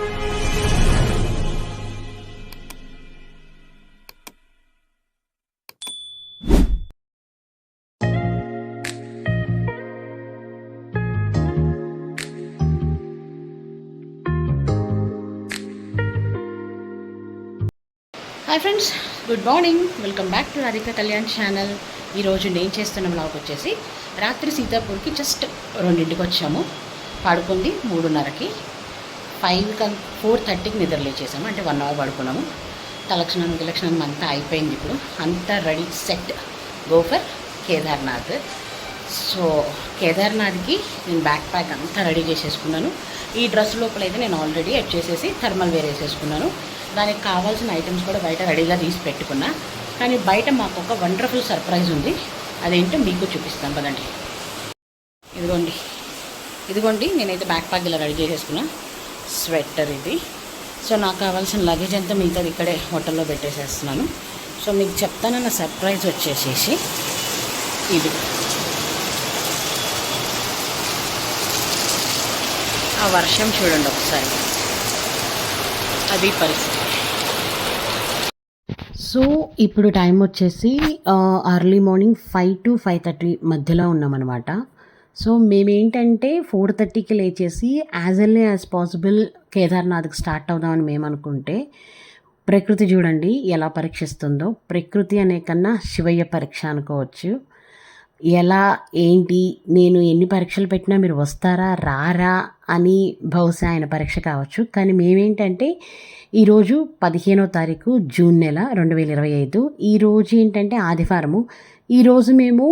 Hi friends, good morning. Welcome back to Radhika Kalyan channel. ఈరోజు నేను చేస్తున్న వ్లాగ్ వచ్చేసి రాత్రి సీతాపూర్కి జస్ట్ 2ంటికి వచ్చాము. పడుకుంది 3:30కి. 4:30కి నిద్ర లేచేసాము, అంటే 1 అవర్ పడుకున్నాము. తలక్షణం అంతా అయిపోయింది. ఇప్పుడు అంతా ready set go for Kedarnath. So కేదార్నాథ్కి నేను బ్యాక్ ప్యాక్ అంతా రెడీ చేసేసుకున్నాను. ఈ డ్రెస్ లోపల అయితే నేను ఆల్రెడీ ఎడ్ చేసేసి థర్మల్ వేర్ వేసేసుకున్నాను. దానికి కావాల్సిన ఐటమ్స్ కూడా బయట రెడీగా తీసి పెట్టుకున్నా. కానీ బయట మాకు ఒక వండర్ఫుల్ సర్ప్రైజ్ ఉంది. అదేంటో మీకు చూపిస్తాను పదండి. ఇదిగోండి నేనైతే బ్యాక్ ప్యాక్ ఇలా రెడీ చేసేసుకున్నా. స్వెటర్ ఇది. సో నాకు కావాల్సిన లగేజ్ అంతా మిగతాది ఇక్కడే హోటల్లో పెట్టేసేస్తున్నాను. సో మీకు చెప్తానన్న సర్ప్రైజ్ వచ్చేసేసి ఇది. ఆ వర్షం చూడండి ఒకసారి, అది పరిస్థితి. సో ఇప్పుడు టైం వచ్చేసి అర్లీ మార్నింగ్ 5 to 5:30 మధ్యలో ఉన్నామన్నమాట. సో మేమేంటంటే 4:30కి లేచేసి యాజ్ ఎర్లీ యాజ్ పాసిబుల్ కేదార్నాథ్కి స్టార్ట్ అవుదామని మేము అనుకుంటే, ప్రకృతి చూడండి ఎలా పరీక్షిస్తుందో. ప్రకృతి అనే కన్నా శివయ్య పరీక్ష అనుకోవచ్చు. ఎలా ఏంటి, నేను ఎన్ని పరీక్షలు పెట్టినా మీరు వస్తారా రారా అని బహుశా ఆయన పరీక్ష కావచ్చు. కానీ మేమేంటంటే ఈరోజు 15వ తారీఖు జూన్ నెల 2025. ఈరోజు ఏంటంటే ఆదివారము. ఈరోజు మేము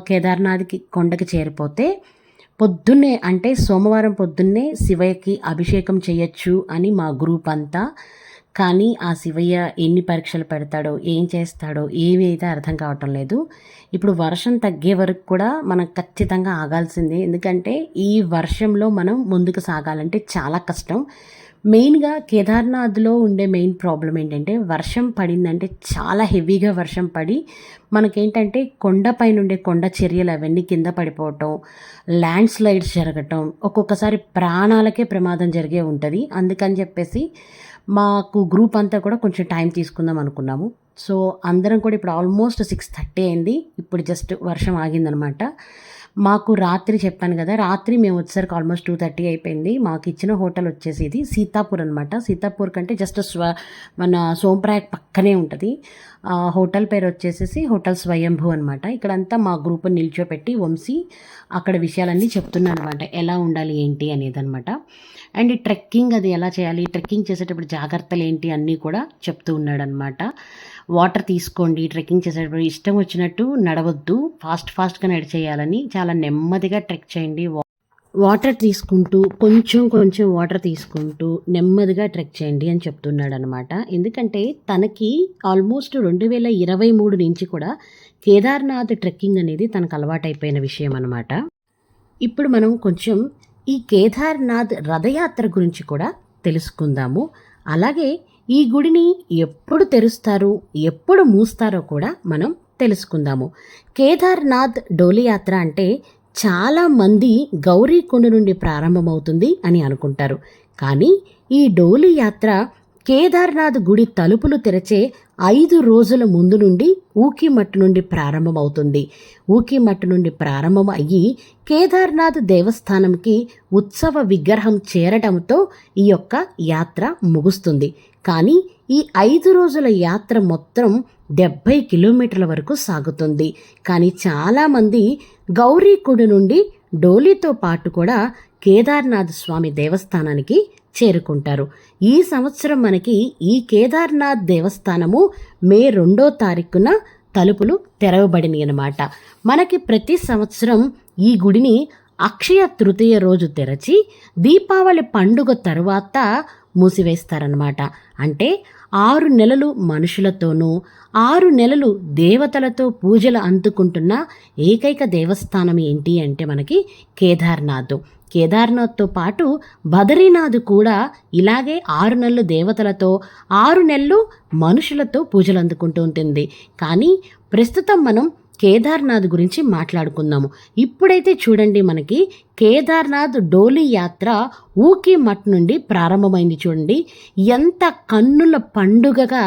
కేదార్నాథ్కి కొండకి చేరిపోతే పొద్దున్నే, అంటే సోమవారం పొద్దున్నే శివయ్యకి అభిషేకం చేయొచ్చు అని మా గ్రూప్ అంతా. కానీ ఆ శివయ్య ఎన్ని పరీక్షలు పెడతాడో, ఏం చేస్తాడో ఏమీ అయితే అర్థం కావటం లేదు. ఇప్పుడు వర్షం తగ్గే వరకు కూడా మనం ఖచ్చితంగా ఆగాల్సిందే. ఎందుకంటే ఈ వర్షంలో మనం ముందుకు సాగాలంటే చాలా కష్టం. మెయిన్గా కేదార్నాథ్లో ఉండే మెయిన్ ప్రాబ్లం ఏంటంటే, వర్షం పడిందంటే చాలా హెవీగా వర్షం పడి మనకేంటంటే కొండపైన ఉండే కొండ చర్యలు అవన్నీ కింద పడిపోవటం, ల్యాండ్ స్లైడ్స్ జరగటం, ఒక్కొక్కసారి ప్రాణాలకే ప్రమాదం జరిగే ఉంటుంది. అందుకని చెప్పేసి మాకు గ్రూప్ అంతా కూడా కొంచెం టైం తీసుకుందాం అనుకున్నాము. సో అందరం కూడా ఇప్పుడు ఆల్మోస్ట్ 6:30 అయింది. ఇప్పుడు జస్ట్ వర్షం ఆగిందనమాట. మాకు రాత్రి చెప్పాను కదా, రాత్రి మేము వచ్చేసరికి ఆల్మోస్ట్ 2:30 అయిపోయింది. మాకు ఇచ్చిన హోటల్ వచ్చేసి ఇది సీతాపూర్ అనమాట. సీతాపూర్ కంటే జస్ట్ మన సోంప్రయాగ్ పక్కనే ఉంటుంది. హోటల్ పేరు వచ్చేసేసి హోటల్ స్వయంభూ అనమాట. ఇక్కడంతా మా గ్రూప్ని నిల్చోపెట్టి వంశీ అక్కడ విషయాలన్నీ చెప్తున్నాను అనమాట, ఎలా ఉండాలి ఏంటి అనేది అనమాట. అండ్ ఈ ట్రెక్కింగ్ అది ఎలా చేయాలి, ట్రెక్కింగ్ చేసేటప్పుడు జాగ్రత్తలు ఏంటి అన్నీ కూడా చెప్తూ ఉన్నాడు అనమాట. వాటర్ తీసుకోండి, ట్రెక్కింగ్ చేసేటప్పుడు ఇష్టం వచ్చినట్టు నడవద్దు, ఫాస్ట్గా నడిచేయాలని, చాలా నెమ్మదిగా ట్రెక్ చేయండి, వాటర్ తీసుకుంటూ కొంచెం వాటర్ తీసుకుంటూ నెమ్మదిగా ట్రెక్ చేయండి అని చెప్తున్నాడు అనమాట. ఎందుకంటే తనకి ఆల్మోస్ట్ 2023 నుంచి కూడా కేదార్నాథ్ ట్రెక్కింగ్ అనేది తనకు అలవాటైపోయిన విషయం అనమాట. ఇప్పుడు మనం కొంచెం ఈ కేదార్నాథ్ రథయాత్ర గురించి కూడా తెలుసుకుందాము. అలాగే ఈ గుడిని ఎప్పుడు తెరుస్తారు, ఎప్పుడు మూస్తారో కూడా మనం తెలుసుకుందాము. కేదార్నాథ్ డోలి యాత్ర అంటే చాలామంది గౌరీకొండ నుండి ప్రారంభమవుతుంది అని అనుకుంటారు. కానీ ఈ డోలి యాత్ర కేదార్నాథ్ గుడి తలుపులు తెరచే 5 రోజుల ముందు నుండి ఊకిమట్టు నుండి ప్రారంభమవుతుంది. ఊకిమట్టు నుండి ప్రారంభం అయ్యి కేదార్నాథ్ దేవస్థానంకి ఉత్సవ విగ్రహం చేరడంతో ఈ యొక్క యాత్ర ముగుస్తుంది. కానీ ఈ 5 రోజుల యాత్ర మొత్తం 70 కిలోమీటర్ల వరకు సాగుతుంది. కానీ చాలామంది గౌరీకొండ నుండి డోలీతో పాటు కూడా కేదార్నాథ్ స్వామి దేవస్థానానికి చేరుకుంటారు. ఈ సంవత్సరం మనకి ఈ కేదార్నాథ్ దేవస్థానము మే 2వ తారీఖున తలుపులు తెరవబడినాయి అన్నమాట. మనకి ప్రతి సంవత్సరం ఈ గుడిని అక్షయ తృతీయ రోజు తెరచి దీపావళి పండుగ తరువాత మూసివేస్తారన్నమాట. అంటే 6 నెలలు మనుషులతోనూ 6 నెలలు దేవతలతో పూజలు అందుకుంటున్న ఏకైక దేవస్థానం ఏంటి అంటే మనకి కేదార్నాథ్. కేదార్నాథ్తో పాటు బదరీనాథ్ కూడా ఇలాగే 6 నెలలు దేవతలతో 6 నెలలు మనుషులతో పూజలు అందుకుంటూ ఉంటుంది. కానీ ప్రస్తుతం మనం కేదార్నాథ్ గురించి మాట్లాడుకుందాము. ఇప్పుడైతే చూడండి, మనకి కేదార్నాథ్ డోలీ యాత్ర ఊకి మఠ్ నుండి ప్రారంభమైంది. చూడండి ఎంత కన్నుల పండుగగా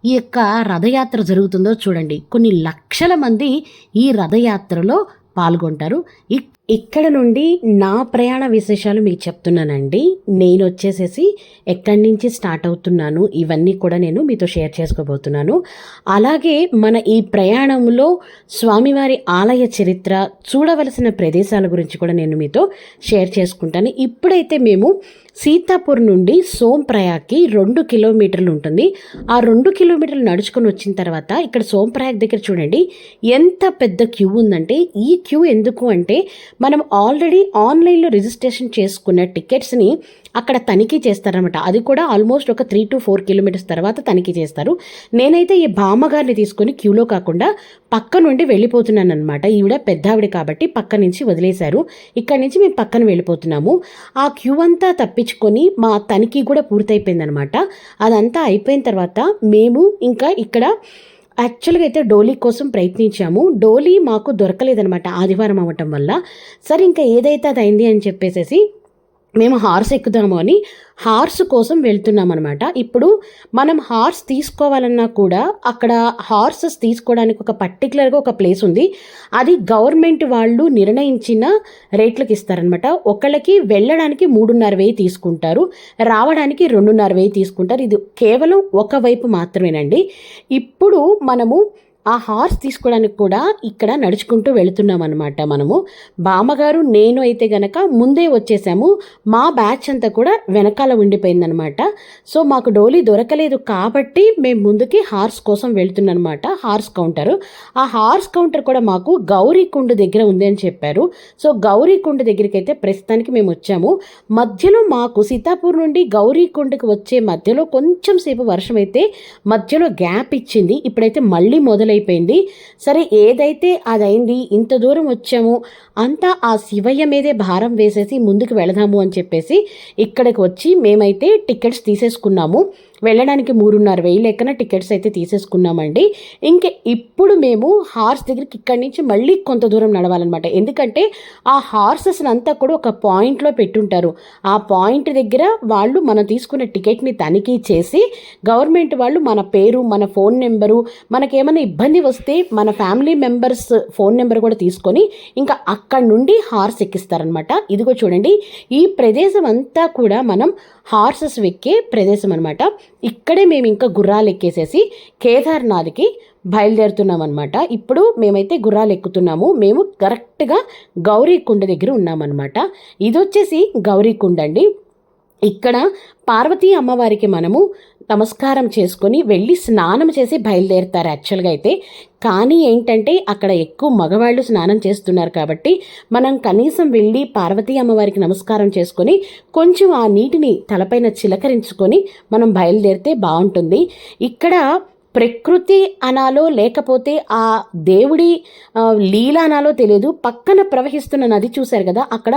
ఈ యొక్క రథయాత్ర జరుగుతుందో చూడండి. కొన్ని లక్షల మంది ఈ రథయాత్రలో పాల్గొంటారు. ఇక్కడ నుండి నా ప్రయాణ విశేషాలు మీకు చెప్తున్నానండి. నేను వచ్చేసేసి ఎక్కడి నుంచి స్టార్ట్ అవుతున్నాను ఇవన్నీ కూడా నేను మీతో షేర్ చేసుకోబోతున్నాను. అలాగే మన ఈ ప్రయాణంలో స్వామివారి ఆలయ చరిత్ర, చూడవలసిన ప్రదేశాల గురించి కూడా నేను మీతో షేర్ చేసుకుంటాను. ఇప్పుడైతే మేము సీతాపూర్ నుండి సోంప్రయాగ్కి 2 కిలోమీటర్లు ఉంటుంది. ఆ 2 కిలోమీటర్లు నడుచుకొని వచ్చిన తర్వాత ఇక్కడ సోంప్రయాగ్ దగ్గర చూడండి ఎంత పెద్ద క్యూ ఉందంటే. ఈ క్యూ ఎందుకు అంటే, మనం ఆల్రెడీ ఆన్లైన్లో రిజిస్ట్రేషన్ చేసుకున్న టికెట్స్ని అక్కడ తనిఖీ చేస్తారనమాట. అది కూడా ఆల్మోస్ట్ ఒక 3 to 4 కిలోమీటర్స్ తర్వాత తనిఖీ చేస్తారు. నేనైతే ఈ బామ్మగారిని తీసుకొని క్యూలో కాకుండా పక్క నుండి వెళ్ళిపోతున్నాను అనమాట. ఈవిడ పెద్దావిడ కాబట్టి పక్క నుంచి వదిలేశారు. ఇక్కడ నుంచి మేము పక్కన వెళ్ళిపోతున్నాము. ఆ క్యూ అంతా తప్పించుకొని మా తనిఖీ కూడా పూర్తయిపోయిందనమాట. అదంతా అయిపోయిన తర్వాత మేము ఇంకా ఇక్కడ యాక్చువల్గా అయితే డోలీ కోసం ప్రయత్నించాము. డోలీ మాకు దొరకలేదనమాట ఆదివారం అవ్వటం వల్ల. సరే ఇంకా ఏదైతే అది అయింది అని చెప్పేసి మేము హార్స్ ఎక్కుదాము అని హార్స్ కోసం వెళ్తున్నాం అనమాట. ఇప్పుడు మనం హార్స్ తీసుకోవాలన్నా కూడా అక్కడ హార్సెస్ తీసుకోవడానికి ఒక పర్టికులర్గా ఒక ప్లేస్ ఉంది. అది గవర్నమెంట్ వాళ్ళు నిర్ణయించిన రేట్లకు ఇస్తారనమాట. ఒకళ్ళకి వెళ్ళడానికి 3,500 తీసుకుంటారు, రావడానికి 2,500 తీసుకుంటారు. ఇది కేవలం ఒకవైపు మాత్రమేనండి. ఇప్పుడు మనము ఆ హార్స్ తీసుకోవడానికి కూడా ఇక్కడ నడుచుకుంటూ వెళుతున్నాం అనమాట. మనము బామ్మగారు నేను అయితే గనక ముందే వచ్చేసాము. మా బ్యాచ్ అంతా కూడా వెనకాల ఉండిపోయిందనమాట. సో మాకు డోలీ దొరకలేదు కాబట్టి మేము ముందుకి హార్స్ కోసం వెళ్తున్నాం అనమాట. హార్స్ కౌంటర్, ఆ హార్స్ కౌంటర్ కూడా మాకు గౌరీకుండ దగ్గర ఉంది అని చెప్పారు. సో గౌరీకుండ దగ్గరికి అయితే ప్రస్తుతానికి మేము వచ్చాము. మధ్యలో మాకు సీతాపూర్ నుండి గౌరీకుండకి వచ్చే మధ్యలో కొంచెం సేపు వర్షం అయితే మధ్యలో గ్యాప్ ఇచ్చింది. ఇప్పుడైతే మళ్ళీ మొదలైపోయింది. సరే ఏదైతే అదైంది, ఇంత దూరం వచ్చాము, అంతా ఆ శివయ్య మీదే భారం వేసేసి ముందుకు వెళదాము అని చెప్పేసి ఇక్కడికి వచ్చి మేమైతే టికెట్స్ తీసేసుకున్నాము. వెళ్ళడానికి 3,500 లెక్కన టికెట్స్ అయితే తీసేసుకున్నామండి. ఇంకే ఇప్పుడు మేము హార్స్ దగ్గరికి ఇక్కడి నుంచి మళ్ళీ కొంత దూరం నడవాలన్నమాట. ఎందుకంటే ఆ హార్సెస్ అంతా కూడా ఒక పాయింట్లో పెట్టుంటారు. ఆ పాయింట్ దగ్గర వాళ్ళు మనం తీసుకున్న టికెట్ని తనిఖీ చేసి గవర్నమెంట్ వాళ్ళు మన పేరు, మన ఫోన్ నెంబరు, మనకేమైనా ఇబ్బంది వస్తే మన ఫ్యామిలీ మెంబర్స్ ఫోన్ నెంబర్ కూడా తీసుకొని ఇంకా అక్కడి నుండి హార్స్ ఎక్కిస్తారనమాట. ఇదిగో చూడండి, ఈ ప్రదేశం అంతా కూడా మనం హార్సెస్ ఎక్కే ప్రదేశం అనమాట. ఇక్కడే మేము ఇంకా గుర్రాలు ఎక్కేసేసి కేదార్నాథ్కి బయలుదేరుతున్నాం అనమాట. ఇప్పుడు మేమైతే గుర్రాలు ఎక్కుతున్నాము. మేము కరెక్ట్గా గౌరీకుండ దగ్గర ఉన్నామన్నమాట. ఇది వచ్చేసి గౌరీకుండ అండి. ఇక్కడ పార్వతీ అమ్మవారికి మనము నమస్కారం చేసుకొని వెళ్ళి స్నానం చేసి బయలుదేరుతారు యాక్చువల్గా అయితే. కానీ ఏంటంటే అక్కడ ఎక్కువ మగవాళ్ళు స్నానం చేస్తున్నారు కాబట్టి మనం కనీసం వెళ్ళి పార్వతీ అమ్మవారికి నమస్కారం చేసుకొని కొంచెం ఆ నీటిని తలపైన చిలకరించుకొని మనం బయలుదేరితే బాగుంటుంది. ఇక్కడ ప్రకృతి అనాలో లేకపోతే ఆ దేవుడి లీల అనాలో తెలియదు, పక్కన ప్రవహిస్తున్న నది చూశారు కదా, అక్కడ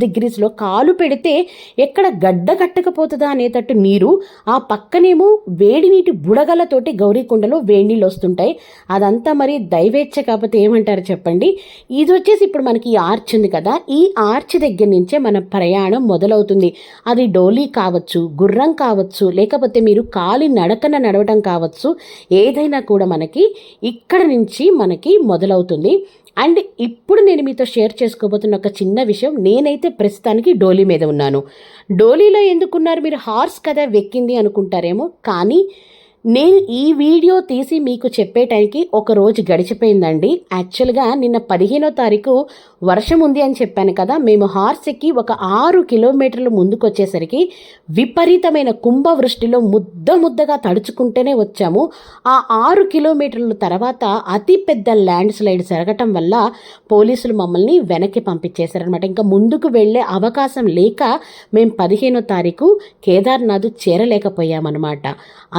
-డిగ్రీస్లో కాలు పెడితే ఎక్కడ గడ్డ కట్టకపోతుందా అనేటట్టు నీరు, ఆ పక్కనేమో వేడి నీటి బుడగలతోటి గౌరీకుండలో వేడి నీళ్ళు వస్తుంటాయి. అదంతా మరి దైవేచ్ఛ కాకపోతే ఏమంటారు చెప్పండి. ఇది వచ్చేసి ఇప్పుడు మనకి ఈ ఆర్చ్ ఉంది కదా, ఈ ఆర్చ్ దగ్గర నుంచే మన ప్రయాణం మొదలవుతుంది. అది డోలీ కావచ్చు, గుర్రం కావచ్చు, లేకపోతే మీరు కాలి నడకన నడవటం కావచ్చు, ఏదైనా కూడా మనకి ఇక్కడ నుంచి మనకి మొదలవుతుంది. అండ్ ఇప్పుడు నేను మీతో షేర్ చేసుకోబోతున్న ఒక చిన్న విషయం, నేనైతే ప్రస్తుతానికి డోలీ మీద ఉన్నాను. డోలీలో ఎందుకున్నారు మీరు, హార్స్ కదా వెక్కింది అనుకుంటారేమో, కానీ నేను ఈ వీడియో తీసి మీకు చెప్పే టైంకి ఒక రోజు గడిచిపోయిందండి. యాక్చువల్గా నిన్న 15వ తారీఖు వర్షం ఉంది అని చెప్పాను కదా, మేము హార్స్ ఎక్కి ఒక 6 కిలోమీటర్లు ముందుకు వచ్చేసరికి విపరీతమైన కుంభవృష్టిలో ముద్దగా తడుచుకుంటూనే వచ్చాము. ఆ 6 కిలోమీటర్ల తర్వాత అతి పెద్ద ల్యాండ్ స్లైడ్ జరగటం వల్ల పోలీసులు మమ్మల్ని వెనక్కి పంపించేశారనమాట. ఇంకా ముందుకు వెళ్ళే అవకాశం లేక మేము 15వ తారీఖు కేదార్నాథ్ చేరలేకపోయామన్నమాట.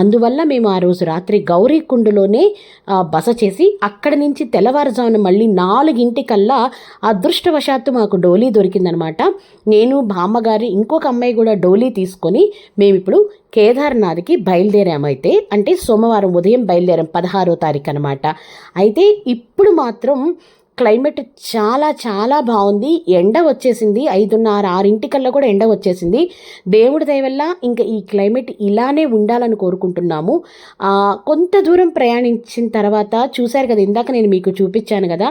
అందువల్ల మేము మేము ఆ రోజు రాత్రి గౌరీకుండులోనే బస చేసి అక్కడి నుంచి తెల్లవారుజామున మళ్ళీ 4 అదృష్టవశాత్తు మాకు డోలీ దొరికిందనమాట. నేను బామ్మగారి ఇంకొక అమ్మాయి కూడా డోలీ తీసుకొని మేమిప్పుడు కేదార్నాథ్కి బయలుదేరామైతే, అంటే సోమవారం ఉదయం బయలుదేరాం, 16వ తారీఖు అనమాట. అయితే ఇప్పుడు మాత్రం క్లైమేట్ చాలా చాలా బాగుంది. ఎండ వచ్చేసింది, 5:30, 6 కూడా ఎండ వచ్చేసింది. దేవుడి దయ వల్ల ఇంకా ఈ క్లైమేట్ ఇలానే ఉండాలని కోరుకుంటున్నాము. కొంత దూరం ప్రయాణించిన తర్వాత చూశారు కదా, ఇందాక నేను మీకు చూపించాను కదా,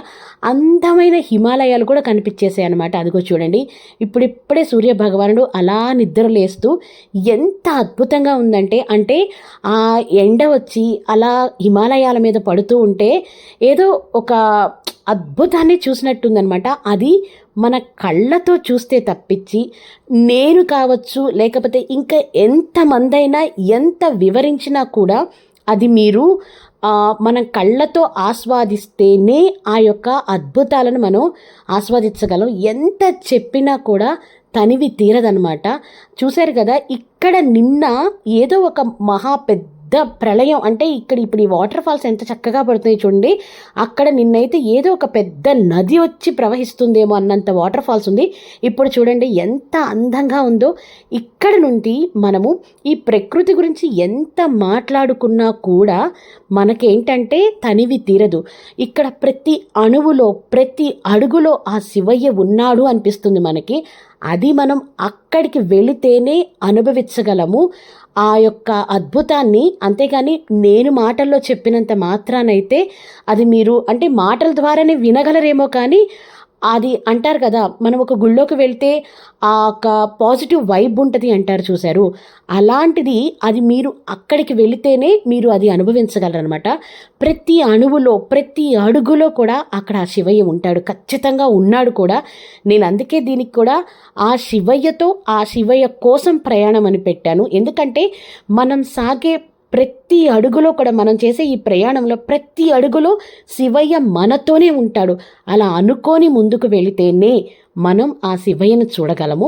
అందమైన హిమాలయాలు కూడా కనిపించేసాయి అనమాట. అదిగో చూడండి, ఇప్పుడిప్పుడే సూర్య భగవానుడు అలా నిద్రలేస్తూ ఎంత అద్భుతంగా ఉందంటే, అంటే ఆ ఎండ వచ్చి అలా హిమాలయాల మీద పడుతూ ఉంటే ఏదో ఒక అద్భుతాన్ని చూసినట్టుందనమాట. అది మన కళ్ళతో చూస్తే తప్పించి నేను కావచ్చు, లేకపోతే ఇంకా ఎంతమందైనా ఎంత వివరించినా కూడా అది మీరు మన కళ్ళతో ఆస్వాదిస్తేనే ఆ యొక్క అద్భుతాలను మనం ఆస్వాదించగలం. ఎంత చెప్పినా కూడా తనివి తీరదనమాట. చూశారు కదా, ఇక్కడ నిన్న ఏదో ఒక మహా పెద్ద ప్రళయం, అంటే ఇప్పుడు ఈ వాటర్ ఫాల్స్ ఎంత చక్కగా పడుతున్నాయి చూడండి. అక్కడ నిన్నైతే ఏదో ఒక పెద్ద నది వచ్చి ప్రవహిస్తుందేమో అన్నంత వాటర్ ఫాల్స్ ఉంది. ఇప్పుడు చూడండి ఎంత అందంగా ఉందో. ఇక్కడ నుండి మనము ఈ ప్రకృతి గురించి ఎంత మాట్లాడుకున్నా కూడా మనకేంటంటే తనివి తీరదు. ఇక్కడ ప్రతి అణువులో ప్రతి అడుగులో ఆ శివయ్య ఉన్నాడు అనిపిస్తుంది మనకి. అది మనం అక్కడికి వెళితేనే అనుభవించగలము ఆ యొక్క అద్భుతాన్ని. అంతేగాని నేను మాటల్లో చెప్పినంత మాత్రానైతే అది మీరు అంటే మాటల ద్వారానే వినగలరేమో, కానీ అది అంటారు కదా, మనం ఒక గుళ్ళోకి వెళ్తే ఆ ఒక పాజిటివ్ వైబ్ ఉంటుంది అంటారు చూశారు, అలాంటిది అది మీరు అక్కడికి వెళితేనే మీరు అది అనుభవించగలరనమాట. ప్రతి అణువులో ప్రతి అడుగులో కూడా అక్కడ ఆ శివయ్య ఉంటాడు, ఖచ్చితంగా ఉన్నాడు కూడా. నేను అందుకే దీనికి కూడా ఆ శివయ్యతో ఆ శివయ్య కోసం ప్రయాణం అని పెట్టాను. ఎందుకంటే మనం సాగే ప్రతి అడుగులో కూడా, మనం చేసే ఈ ప్రయాణంలో ప్రతి అడుగులో శివయ్య మనతోనే ఉంటాడు. అలా అనుకొని ముందుకు వెళితేనే మనం ఆ శివయ్యను చూడగలము.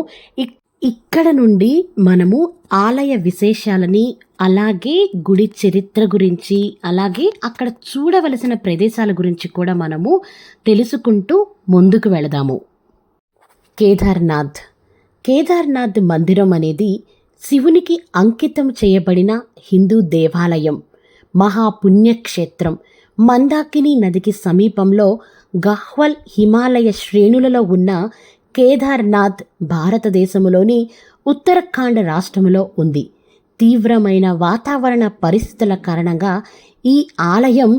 ఇక్కడ నుండి మనము ఆలయ విశేషాలని, అలాగే గుడి చరిత్ర గురించి, అలాగే అక్కడ చూడవలసిన ప్రదేశాల గురించి కూడా మనము తెలుసుకుంటూ ముందుకు వెళదాము. కేదార్నాథ్ మందిరం అనేది శివునికి అంకితం చేయబడిన హిందూ దేవాలయం, మహాపుణ్యక్షేత్రం. మందాకిని నదికి సమీపంలో గహ్వల్ హిమాలయ శ్రేణులలో ఉన్న కేదార్నాథ్ భారతదేశంలోని ఉత్తరాఖండ్ రాష్ట్రంలో ఉంది. తీవ్రమైన వాతావరణ పరిస్థితుల కారణంగా ఈ ఆలయం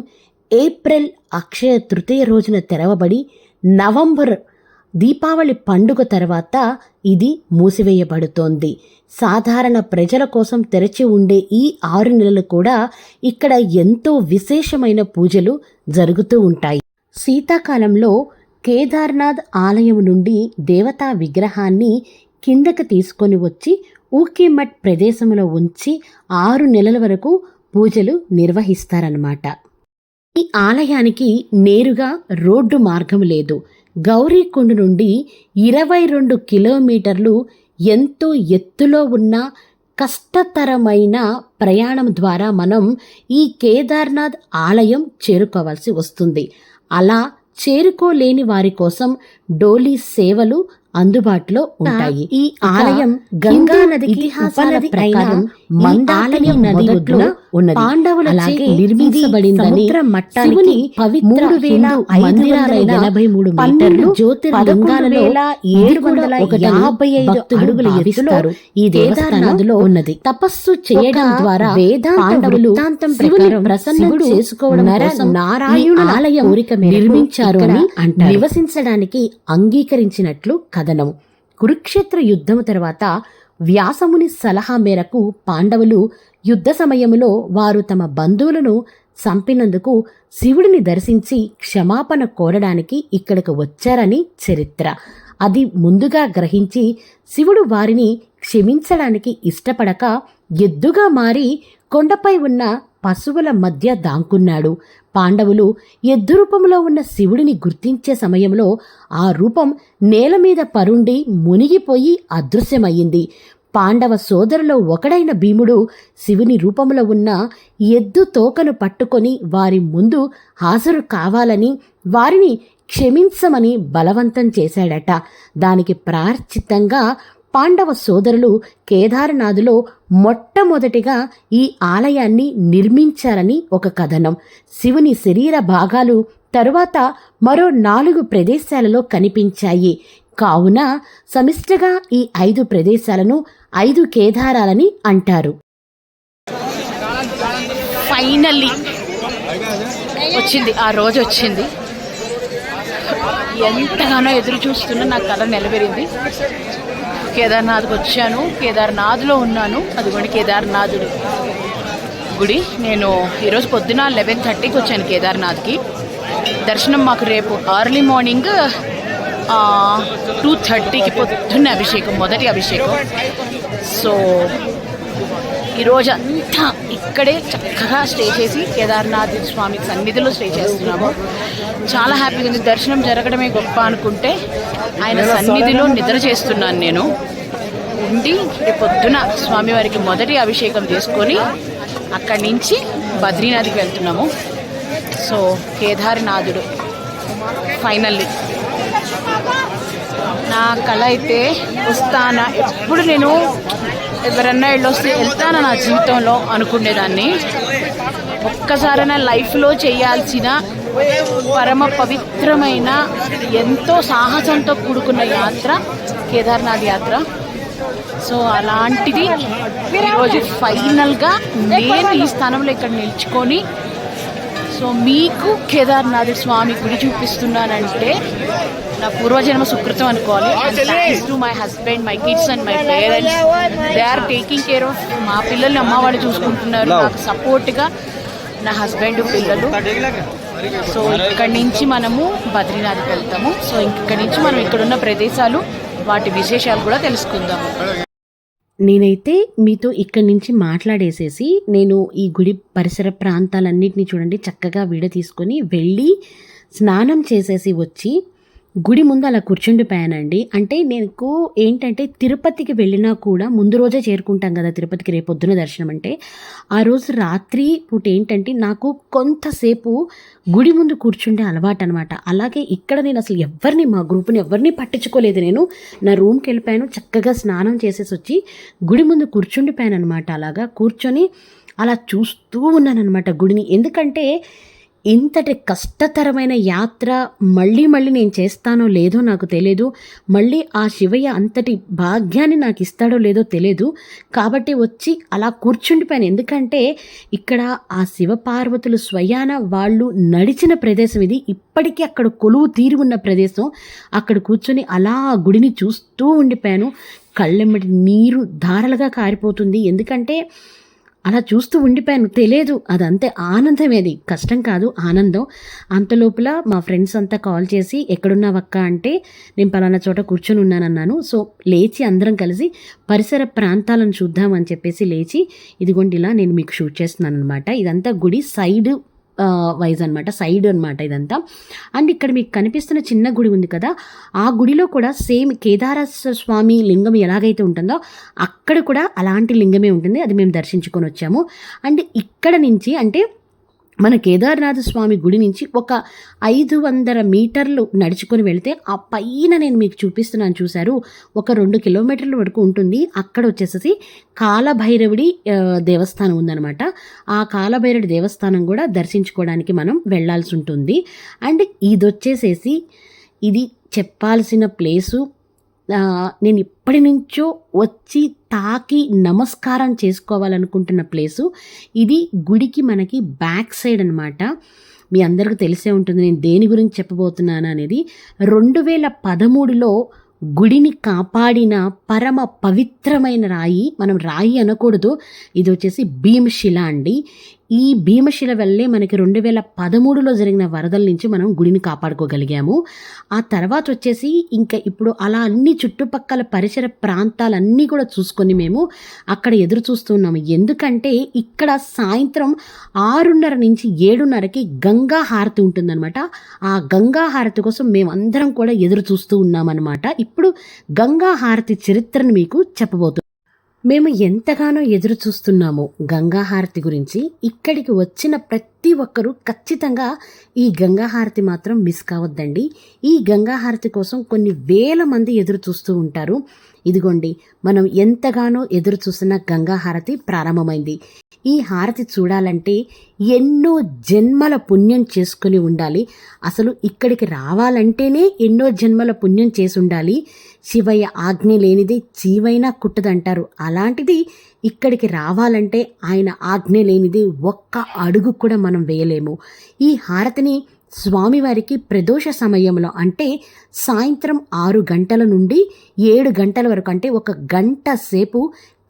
ఏప్రిల్ అక్షయ తృతీయ రోజున తెరవబడి నవంబర్ దీపావళి పండుగ తర్వాత ఇది మూసివేయబడుతోంది. సాధారణ ప్రజల కోసం తెరచి ఉండే ఈ 6 నెలలు కూడా ఇక్కడ ఎంతో విశేషమైన పూజలు జరుగుతూ ఉంటాయి. శీతాకాలంలో కేదార్నాథ్ ఆలయం నుండి దేవతా విగ్రహాన్ని కిందకి తీసుకొని వచ్చి ఊకీమఠ్ ప్రదేశంలో ఉంచి 6 నెలల వరకు పూజలు నిర్వహిస్తారన్నమాట. ఈ ఆలయానికి నేరుగా రోడ్డు మార్గం లేదు. గౌరీకుండ్ నుండి 22 కిలోమీటర్లు ఎంతో ఎత్తులో ఉన్న కష్టతరమైన ప్రయాణం ద్వారా మనం ఈ కేదార్నాథ్ ఆలయం చేరుకోవాల్సి వస్తుంది. అలా చేరుకోలేని వారి కోసం డోలీ సేవలు అందుబాటులో ఉంటాయి. ఈ ఆలయం గంగా నదికి ఇతిహాసాల ప్రకారం మందాకిని నది ఒడ్డున ఉన్నది. పాండవులచే నిర్మించబడిందని శివుని పవిత్ర 3583 మీటర్లు జ్యోతిర్లింగాలలో 755 అడుగుల ఎత్తులో ఈ దేవస్థానంలో ఉన్నది. తపస్సు చేయడం ద్వారా పాండవులు శివుని ప్రసన్నం చేసుకోవడం కోసం నారాయణ ఆలయం నిర్మించారు అని అంటారు. నివసించడానికి అంగీకరించినట్లు కథనం. కురుక్షేత్ర యుద్ధము తర్వాత వ్యాసముని సలహా మేరకు పాండవులు యుద్ధ సమయంలో వారు తమ బంధువులను చంపినందుకు శివుడిని దర్శించి క్షమాపణ కోరడానికి ఇక్కడికి వచ్చారని చరిత్ర. అది ముందుగా గ్రహించి శివుడు వారిని క్షమించడానికి ఇష్టపడక ఎద్దుగా మారి కొండపై ఉన్న పశువుల మధ్య దాంకున్నాడు. పాండవులు ఎద్దు రూపంలో ఉన్న శివుడిని గుర్తించే సమయంలో ఆ రూపం నేల మీద పరుండి మునిగిపోయి అదృశ్యమయ్యింది. పాండవ సోదరులో ఒకడైన భీముడు శివుని రూపంలో ఉన్న ఎద్దు తోకను పట్టుకొని వారి ముందు హాజరు కావాలని వారిని క్షమించమని బలవంతం చేశాడట. దానికి ప్రాయశ్చిత్తంగా పాండవ సోదరులు కేదారనాథులో మొట్టమొదటిగా ఈ ఆలయాన్ని నిర్మించారని ఒక కథనం. శివుని శరీర భాగాలు తరువాత మరో 4 ప్రదేశాలలో కనిపించాయి. కావున సమిష్టిగా ఈ 5 ప్రదేశాలను 5 కేదారాలని అంటారు. ఫైనల్లీ వచ్చింది, ఆ రోజు వచ్చింది. ఎంతగానో ఎదురు చూస్తున్నా నా కళ నెరవేరింది. కేదార్నాథ్కి వచ్చాను, కేదార్నాథ్లో ఉన్నాను. అదిగోండి కేదార్నాథుడు గుడి. నేను ఈరోజు పొద్దున 11:30కి వచ్చాను కేదార్నాథ్కి. దర్శనం మాకు రేపు ఎర్లీ మార్నింగ్ 2:30కి పొద్దున్న అభిషేకం, మొదటి అభిషేకం. సో ఈరోజు అంతా ఇక్కడే చక్కగా స్టే చేసి కేదార్నాథ్ స్వామి సన్నిధిలో స్టే చేస్తున్నాము. చాలా హ్యాపీగా ఉంది. దర్శనం జరగడమే గొప్ప అనుకుంటే ఆయన సన్నిధిలో నిద్ర చేస్తున్నాను నేను. ఉండి రేపు పొద్దున స్వామివారికి మొదటి అభిషేకం చేసుకొని అక్కడి నుంచి బద్రీనాథ్కి వెళ్తున్నాము. సో కేదార్నాథుడు ఫైనల్లీ నా కళ అయితే వస్తానా, ఎప్పుడు నేను ఎవరన్నా వెళ్ళొస్తే వెళ్తానా నా జీవితంలో అనుకునేదాన్ని. ఒక్కసారైనా లైఫ్లో చేయాల్సిన పరమ పవిత్రమైన ఎంతో సాహసంతో కూడుకున్న యాత్ర కేదార్నాథ్ యాత్ర. సో అలాంటిది ఈరోజు ఫైనల్గా నేను ఈ స్థానంలో ఇక్కడ నిల్చుకొని సో మీకు కేదార్నాథ్ స్వామి గుడి చూపిస్తున్నానంటే నా పూర్వజన్మ సుకృతం అనుకోవాలి. And thanks to my husband, my kids and my parents. They are taking care of మా పిల్లల్ని అమ్మ వాళ్ళు చూసుకుంటున్నారు. నాకు సపోర్ట్గా నా హస్బెండ్, పిల్లలు. సో ఇక్కడి నుంచి మనము బద్రీనాథ్కి వెళ్తాము. సో ఇక్కడి నుంచి మనం ఇక్కడున్న ప్రదేశాలు, వాటి విశేషాలు కూడా తెలుసుకుందాము. నేనైతే మీతో ఇక్కడి నుంచి మాట్లాడేసేసి నేను ఈ గుడి పరిసర ప్రాంతాలన్నింటినీ చూడండి చక్కగా వీడియో తీసుకొని వెళ్ళి స్నానం చేసేసి వచ్చి గుడి ముందు అలా కూర్చుండిపోయానండి. అంటే నేను ఏంటంటే తిరుపతికి వెళ్ళినా కూడా ముందు రోజే చేరుకుంటాం కదా తిరుపతికి, రేపొద్దున దర్శనం అంటే. ఆ రోజు రాత్రి పూట ఏంటంటే నాకు కొంతసేపు గుడి ముందు కూర్చుండే అలవాటు అనమాట. అలాగే ఇక్కడ నేను అసలు మా గ్రూప్ని ఎవరిని పట్టించుకోలేదు. నేను నా రూమ్కి వెళ్ళిపోయాను, చక్కగా స్నానం చేసేసి వచ్చి గుడి ముందు కూర్చుండిపోయాను అనమాట. అలాగా కూర్చొని అలా చూస్తూ ఉన్నాను అనమాట గుడిని. ఎందుకంటే ఇంతటి కష్టతరమైన యాత్ర మళ్ళీ నేను చేస్తానో లేదో నాకు తెలియదు. మళ్ళీ ఆ శివయ్య అంతటి భాగ్యాన్ని నాకు ఇస్తాడో లేదో తెలియదు. కాబట్టి వచ్చి అలా కూర్చుండిపోయాను. ఎందుకంటే ఇక్కడ ఆ శివపార్వతులు స్వయాన వాళ్ళు నడిచిన ప్రదేశం ఇది. ఇప్పటికీ అక్కడ కొలువు తీరి ఉన్న ప్రదేశం. అక్కడ కూర్చొని అలా గుడిని చూస్తూ ఉండిపోయాను. కళ్ళెమ్మటి నీరు ధారలుగా కారిపోతుంది. ఎందుకంటే అలా చూస్తూ ఉండిపోయాను. తెలియదు, అదంతే ఆనందమేది, కష్టం కాదు, ఆనందం. అంతలోపల మా ఫ్రెండ్స్ అంతా కాల్ చేసి ఎక్కడున్నావక్క అంటే నేను పలానా చోట కూర్చొని ఉన్నానన్నాను. సో లేచి అందరం కలిసి పరిసర ప్రాంతాలను చూద్దామని చెప్పేసి లేచి ఇదిగోండి ఇలా నేను మీకు షూట్ చేస్తున్నాను అనమాట. ఇదంతా గుడి సైడ్ వైజ్ అనమాట, సైడ్ అనమాట ఇదంతా. అండ్ ఇక్కడ మీకు కనిపిస్తున్న చిన్న గుడి ఉంది కదా, ఆ గుడిలో కూడా సేమ్ కేదారేశ్వర స్వామి లింగం ఎలాగైతే ఉంటుందో అక్కడ కూడా అలాంటి లింగమే ఉంటుంది. అది మేము దర్శించుకొని వచ్చాము. అండ్ ఇక్కడ నుంచి అంటే మన కేదార్నాథ స్వామి గుడి నుంచి ఒక 500 మీటర్లు నడుచుకొని వెళితే ఆ పైన నేను మీకు చూపిస్తున్నాను చూశారు, ఒక 2 కిలోమీటర్ల వరకు ఉంటుంది. అక్కడ వచ్చేసి కాలభైరవుడి దేవస్థానం ఉందన్నమాట. ఆ కాలభైరవుడి దేవస్థానం కూడా దర్శించుకోవడానికి మనం వెళ్ళాల్సి ఉంటుంది. అండ్ ఇది వచ్చేసేసి ఇది చెప్పాల్సిన ప్లేసు. నేను ఇప్పటి నుంచో వచ్చి తాకి నమస్కారం చేసుకోవాలనుకుంటున్న ప్లేసు ఇది. గుడికి మనకి బ్యాక్ సైడ్ అనమాట. మీ అందరికీ తెలిసే ఉంటుంది నేను దేని గురించి చెప్పబోతున్నాను అనేది. 2013లో గుడిని కాపాడిన పరమ పవిత్రమైన రాయి, మనం రాయి అనకూడదు, ఇది వచ్చేసి భీమశిల అండి. ఈ భీమశిల వల్లే మనకి 2013లో జరిగిన వరదల నుంచి మనం గుడిని కాపాడుకోగలిగాము. ఆ తర్వాత వచ్చేసి ఇంకా ఇప్పుడు అలా అన్ని చుట్టుపక్కల పరిసర ప్రాంతాలన్నీ కూడా చూసుకొని మేము అక్కడ ఎదురు చూస్తున్నాము. ఎందుకంటే ఇక్కడ సాయంత్రం 6:30 నుంచి 7:30కి గంగా హారతి ఉంటుందన్నమాట. ఆ గంగా హారతి కోసం మేమందరం కూడా ఎదురు చూస్తూ ఉన్నామన్నమాట. ఇప్పుడు గంగా హారతి చరిత్రను మీకు చెప్పబోతున్నాను. మేము ఎంతగానో ఎదురు చూస్తున్నామో గంగా హారతి గురించి. ఇక్కడికి వచ్చిన ప్రతి ఒక్కరూ ఖచ్చితంగా ఈ గంగా హారతి మాత్రం మిస్ కావద్దండి. ఈ గంగా హారతి కోసం కొన్ని వేల మంది ఎదురు చూస్తూ ఉంటారు. ఇదిగోండి, మనం ఎంతగానో ఎదురు చూస్తున్న గంగా హారతి ప్రారంభమైంది. ఈ హారతి చూడాలంటే ఎన్నో జన్మల పుణ్యం చేసుకుని ఉండాలి. అసలు ఇక్కడికి రావాలంటేనే ఎన్నో జన్మల పుణ్యం చేసి ఉండాలి. శివయ్య ఆజ్ఞ లేనిది చీవైనా కుట్టదంటారు. అలాంటిది ఇక్కడికి రావాలంటే ఆయన ఆజ్ఞ లేనిది ఒక్క అడుగు కూడా మనం వేయలేము. ఈ హారతిని స్వామివారికి ప్రదోష సమయంలో అంటే సాయంత్రం 6 గంటల నుండి 7 గంటల వరకు, అంటే 1 గంట సేపు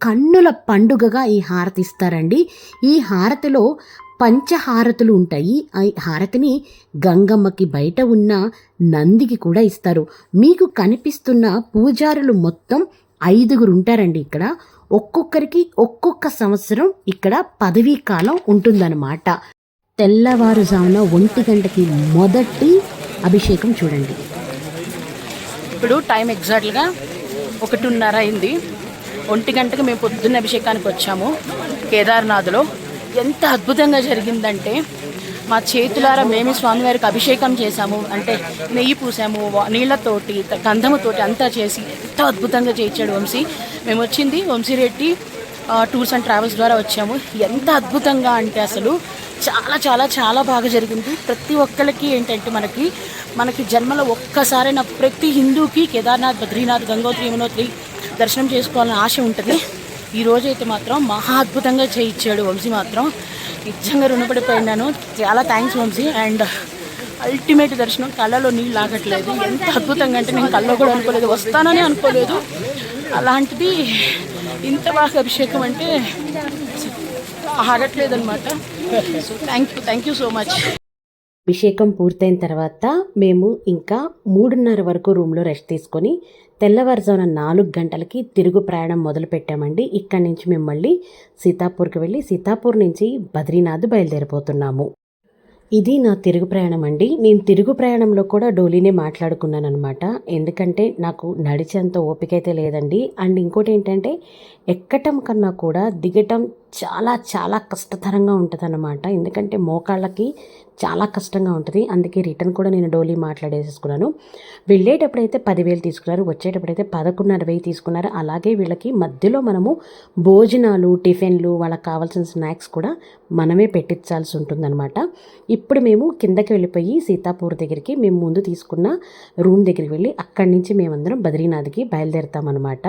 కన్నుల పండుగగా ఈ హారతి ఇస్తారండి. ఈ హారతిలో పంచహారతులు ఉంటాయి. ఈ హారతిని గంగమ్మకి బయట ఉన్న నందికి కూడా ఇస్తారు. మీకు కనిపిస్తున్న పూజారులు మొత్తం 5గురు ఉంటారండి ఇక్కడ. ఒక్కొక్కరికి ఒక్కొక్క సంవత్సరం ఇక్కడ పదవీ కాలం ఉంటుందన్నమాట. తెల్లవారుజామున 1 గంటకి మొదటి అభిషేకం చూడండి. ఇప్పుడు టైం ఎగ్జాక్ట్గా 1:30 అయింది. 1 గంటకి మేము పొద్దున్న అభిషేకానికి వచ్చాము కేదార్నాథ్లో. ఎంత అద్భుతంగా జరిగిందంటే మా చేతులారా మేమే స్వామివారికి అభిషేకం చేశాము. అంటే నెయ్యి పూసాము, నీళ్లతోటి గంధముతోటి అంతా చేసి ఎంత అద్భుతంగా చేయించాడు వంశీ. మేము వచ్చింది వంశీరెడ్డి టూర్స్ అండ్ ట్రావెల్స్ ద్వారా వచ్చాము. ఎంత అద్భుతంగా అంటే అసలు చాలా చాలా చాలా బాగా జరిగింది. ప్రతి ఒక్కరికి ఏంటంటే మనకి జన్మలో ఒక్కసారైనా ప్రతి హిందూకి కేదార్నాథ్, బద్రీనాథ్, గంగోత్రి, యమునోత్రి దర్శనం చేసుకోవాలని ఆశ ఉంటుంది. ఈ రోజైతే మాత్రం మహా అద్భుతంగా చేయించాడు వంశీ. మాత్రం నిజంగా రుణపడిపోయినాను. చాలా థ్యాంక్స్ వంశీ. అండ్ అల్టిమేట్ దర్శనం, కళ్ళలో నీళ్ళు ఆగట్లేదు. ఎంత అద్భుతంగా అంటే నేను కళ్ళలో కూడా అనుకోలేదు, వస్తానని అనుకోలేదు. అలాంటిది ఇంత బాగా అభిషేకం అంటే ఆగట్లేదు అనమాట. So thank you so much. అభిషేకం పూర్తయిన తర్వాత మేము ఇంకా 3:30 వరకు రూమ్లో రెస్ట్ తీసుకొని తెల్లవారుజామున 4 గంటలకి తిరుగు ప్రయాణం మొదలు పెట్టామండి. ఇక్కడి నుంచి మేము మళ్ళీ సీతాపూర్కి వెళ్ళి సీతాపూర్ నుంచి బద్రీనాథ్ బయలుదేరిపోతున్నాము. ఇది నా తిరుగు ప్రయాణం అండి. నేను తిరుగు ప్రయాణంలో కూడా డోలీనే మాట్లాడుకున్నాను అనమాట. ఎందుకంటే నాకు నడిచేంత ఓపిక అయితే లేదండి. అండ్ ఇంకోటి ఏంటంటే ఎక్కటం కన్నా కూడా దిగటం చాలా చాలా కష్టతరంగా ఉంటుంది అన్నమాట. ఎందుకంటే మోకాళ్ళకి చాలా కష్టంగా ఉంటుంది. అందుకే రిటర్న్ కూడా నేను డోలీ మాట్లాడేసేసుకున్నాను. వెళ్ళేటప్పుడైతే 10,000 తీసుకున్నారు, వచ్చేటప్పుడైతే 11,500 తీసుకున్నారు. అలాగే వీళ్ళకి మధ్యలో మనము భోజనాలు, టిఫిన్లు, వాళ్ళకి కావాల్సిన స్నాక్స్ కూడా మనమే పెట్టించాల్సి ఉంటుందన్నమాట. ఇప్పుడు మేము కిందకి వెళ్ళిపోయి సీతాపూర్ దగ్గరికి మేము ముందు తీసుకున్న రూమ్ దగ్గరికి వెళ్ళి అక్కడి నుంచి మేమందరం బద్రీనాథ్కి బయలుదేరుతామన్నమాట.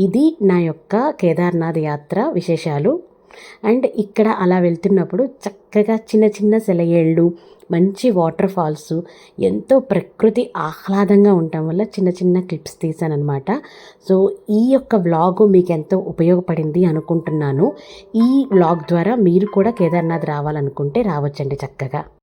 ఇది నా యొక్క కేదార్నాథ్ యాత్ర విశేషాలు. అండ్ ఇక్కడ అలా వెళ్తున్నప్పుడు చక్కగా చిన్న చిన్న సెలయేళ్ళు, మంచి వాటర్ ఫాల్స్, ఎంతో ప్రకృతి ఆహ్లాదంగా ఉండటం వల్ల చిన్న చిన్న క్లిప్స్ తీసానమాట. సో ఈ యొక్క వ్లాగ్ మీకు ఎంతో ఉపయోగపడింది అనుకుంటున్నాను. ఈ వ్లాగ్ ద్వారా మీరు కూడా కేదార్నాథ్ రావాలనుకుంటే రావచ్చండి చక్కగా.